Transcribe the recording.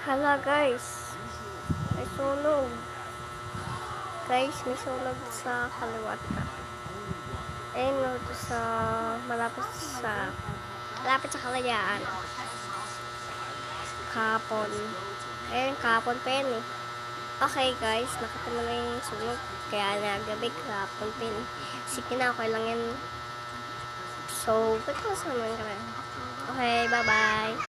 Hala guys, may sunog. Guys, may sunog sa kaliwat na. Ayun no, sa malapit sa kalayaan. Kapon. Ayun, kapon pa yan eh. Okay guys, nakatama na yung sunog. Kaya nagabi kapon pa yun. Sige na, okay lang yan. So, ba't ko sa naman ka na? Okay, bye-bye.